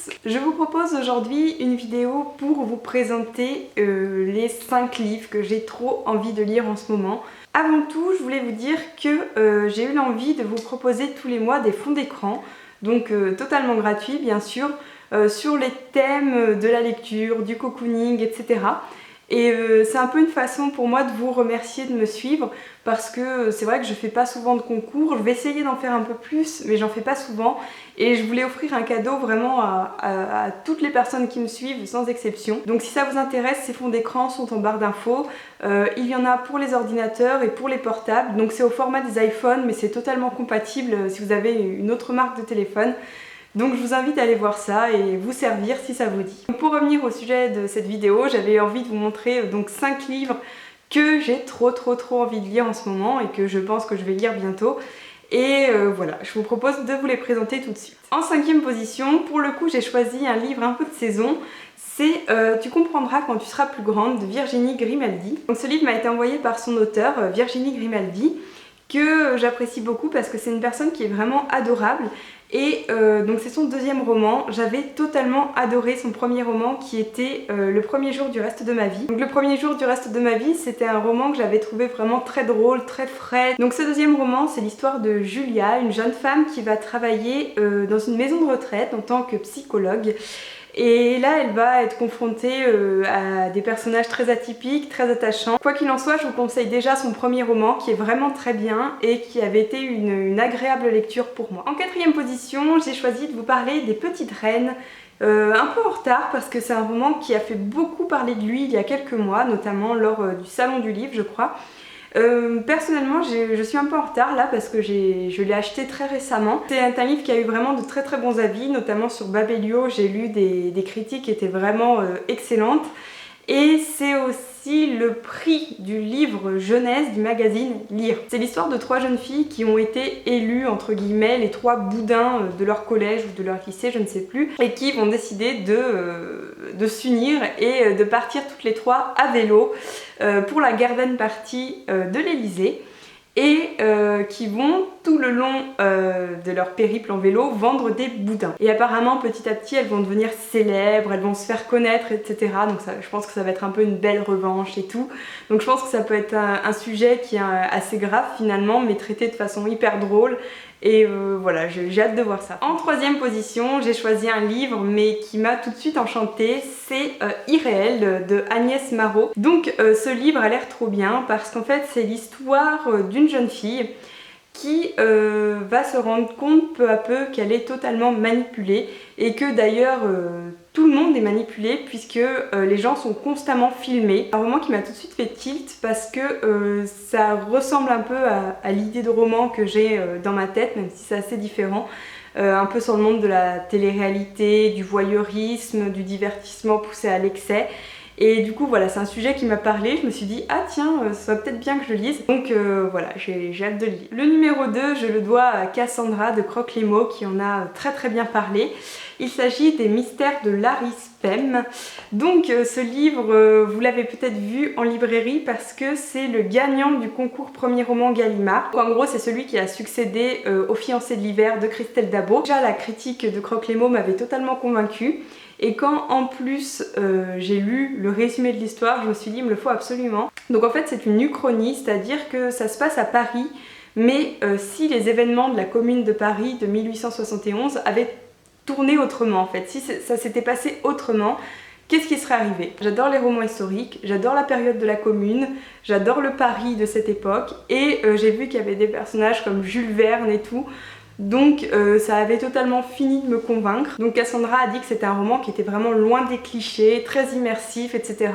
tous, je vous propose aujourd'hui une vidéo pour vous présenter les 5 livres que j'ai trop envie de lire en ce moment. Avant tout, je voulais vous dire que j'ai eu l'envie de vous proposer tous les mois des fonds d'écran, donc totalement gratuits bien sûr, sur les thèmes de la lecture, du cocooning, etc. Et c'est un peu une façon pour moi de vous remercier de me suivre parce que c'est vrai que je fais pas souvent de concours, je vais essayer d'en faire un peu plus mais j'en fais pas souvent et je voulais offrir un cadeau vraiment à toutes les personnes qui me suivent sans exception. Donc si ça vous intéresse, ces fonds d'écran sont en barre d'infos, il y en a pour les ordinateurs et pour les portables, donc c'est au format des iPhones mais c'est totalement compatible si vous avez une autre marque de téléphone. Donc je vous invite à aller voir ça et vous servir si ça vous dit. Pour revenir au sujet de cette vidéo, j'avais envie de vous montrer donc 5 livres que j'ai trop envie de lire en ce moment et que je pense que je vais lire bientôt. Et voilà, je vous propose de vous les présenter tout de suite. En 5e position, pour le coup j'ai choisi un livre un peu de saison. C'est Tu comprendras quand tu seras plus grande de Virginie Grimaldi. Donc ce livre m'a été envoyé par son auteur, Virginie Grimaldi, que j'apprécie beaucoup parce que c'est une personne qui est vraiment adorable. Et donc c'est son 2e roman. J'avais totalement adoré son premier roman qui était Le premier jour du reste de ma vie. Donc Le premier jour du reste de ma vie, c'était un roman que j'avais trouvé vraiment très drôle, très frais. Donc ce 2e roman, c'est l'histoire de Julia, une jeune femme qui va travailler dans une maison de retraite en tant que psychologue. Et là, elle va être confrontée à des personnages très atypiques, très attachants. Quoi qu'il en soit, je vous conseille déjà son premier roman qui est vraiment très bien et qui avait été une agréable lecture pour moi. En 4e position, j'ai choisi de vous parler des Petites Reines. Un peu en retard parce que c'est un roman qui a fait beaucoup parler de lui il y a quelques mois, notamment lors du salon du livre, je crois. Personnellement, je suis un peu en retard là parce que je l'ai acheté très récemment. C'est un livre qui a eu vraiment de très bons avis, notamment sur Babelio. J'ai lu des critiques qui étaient vraiment excellentes. Et c'est aussi le prix du livre jeunesse du magazine Lire. C'est l'histoire de 3 jeunes filles qui ont été élues, entre guillemets, les 3 boudins de leur collège ou de leur lycée, je ne sais plus, et qui vont décider de s'unir et de partir toutes les 3 à vélo pour la garden party de l'Elysée. Et qui vont tout le long de leur périple en vélo vendre des boudins. Et apparemment petit à petit elles vont devenir célèbres, elles vont se faire connaître, etc. Donc ça, je pense que ça va être un peu une belle revanche et tout. Donc je pense que ça peut être un sujet qui est assez grave finalement, mais traité de façon hyper drôle. Et voilà, j'ai hâte de voir ça. En 3e position, j'ai choisi un livre mais qui m'a tout de suite enchantée, c'est Irréel de Agnès Marot. Donc ce livre a l'air trop bien parce qu'en fait c'est l'histoire d'une jeune fille qui va se rendre compte peu à peu qu'elle est totalement manipulée et que d'ailleurs tout le monde est manipulé puisque les gens sont constamment filmés. Un roman qui m'a tout de suite fait tilt parce que ça ressemble un peu à l'idée de roman que j'ai dans ma tête, même si c'est assez différent. Un peu sur le monde de la télé-réalité, du voyeurisme, du divertissement poussé à l'excès. Et du coup voilà, c'est un sujet qui m'a parlé, je me suis dit ah tiens, ça va peut-être bien que je le lise. Donc voilà, j'ai hâte de le lire. Le numéro 2, je le dois à Cassandra de Croque-les-Mots qui en a très bien parlé. Il s'agit des mystères de Larry Spem. Donc ce livre, vous l'avez peut-être vu en librairie parce que c'est le gagnant du concours premier roman Gallimard. En gros, c'est celui qui a succédé au Fiancé de l'hiver de Christelle Dabo. Déjà la critique de Croque-les-Mots m'avait totalement convaincue. Et quand en plus j'ai lu le résumé de l'histoire, je me suis dit il me le faut absolument. Donc en fait c'est une uchronie, c'est-à-dire que ça se passe à Paris, mais si les événements de la Commune de Paris de 1871 avaient tourné autrement en fait, si ça s'était passé autrement, qu'est-ce qui serait arrivé? J'adore les romans historiques, j'adore la période de la Commune, j'adore le Paris de cette époque et j'ai vu qu'il y avait des personnages comme Jules Verne et tout. Donc ça avait totalement fini de me convaincre. Donc Cassandra a dit que c'était un roman qui était vraiment loin des clichés, très immersif, etc.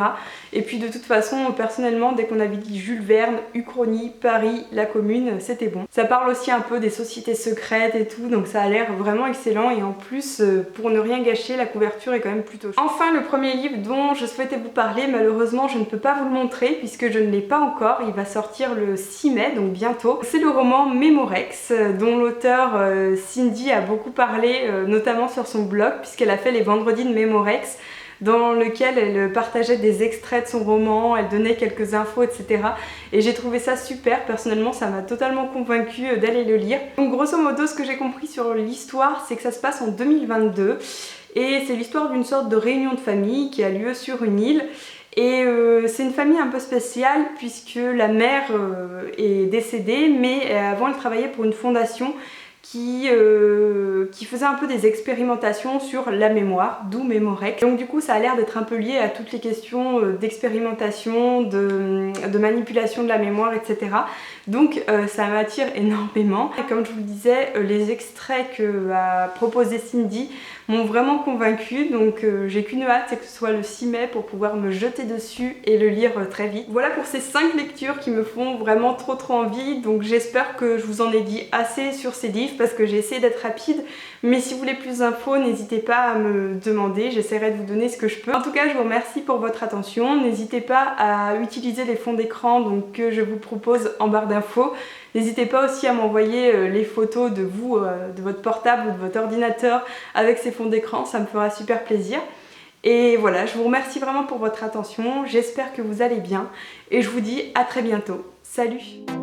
Et puis de toute façon, personnellement, dès qu'on avait dit Jules Verne, Uchronie, Paris, la Commune, c'était bon. Ça parle aussi un peu des sociétés secrètes et tout, donc ça a l'air vraiment excellent. Et en plus, pour ne rien gâcher, la couverture est quand même plutôt chouette. Enfin, le premier livre dont je souhaitais vous parler, malheureusement, je ne peux pas vous le montrer puisque je ne l'ai pas encore. Il va sortir le 6 mai, donc bientôt. C'est le roman Mémorex, dont l'auteur Cindy a beaucoup parlé, notamment sur son blog, puisqu'elle a fait les vendredis de Mémorex. dans lequel elle partageait des extraits de son roman, elle donnait quelques infos, etc. Et j'ai trouvé ça super, personnellement ça m'a totalement convaincue d'aller le lire. Donc grosso modo, ce que j'ai compris sur l'histoire, c'est que ça se passe en 2022 et c'est l'histoire d'une sorte de réunion de famille qui a lieu sur une île. Et c'est une famille un peu spéciale puisque la mère est décédée, mais avant elle travaillait pour une fondation qui faisait un peu des expérimentations sur la mémoire, d'où Mémorec. Donc du coup ça a l'air d'être un peu lié à toutes les questions d'expérimentation, de manipulation de la mémoire, etc. Donc ça m'attire énormément. Et comme je vous le disais, les extraits que a proposé Cindy m'ont vraiment convaincue, donc j'ai qu'une hâte, c'est que ce soit le 6 mai pour pouvoir me jeter dessus et le lire très vite. Voilà pour ces 5 lectures qui me font vraiment trop envie, donc j'espère que je vous en ai dit assez sur ces livres parce que j'ai essayé d'être rapide, mais si vous voulez plus d'infos, n'hésitez pas à me demander, j'essaierai de vous donner ce que je peux. En tout cas, je vous remercie pour votre attention, n'hésitez pas à utiliser les fonds d'écran donc, que je vous propose en barre d'infos. N'hésitez pas aussi à m'envoyer les photos de vous, de votre portable ou de votre ordinateur avec ces fonds d'écran, ça me fera super plaisir. Et voilà, je vous remercie vraiment pour votre attention, j'espère que vous allez bien et je vous dis à très bientôt. Salut!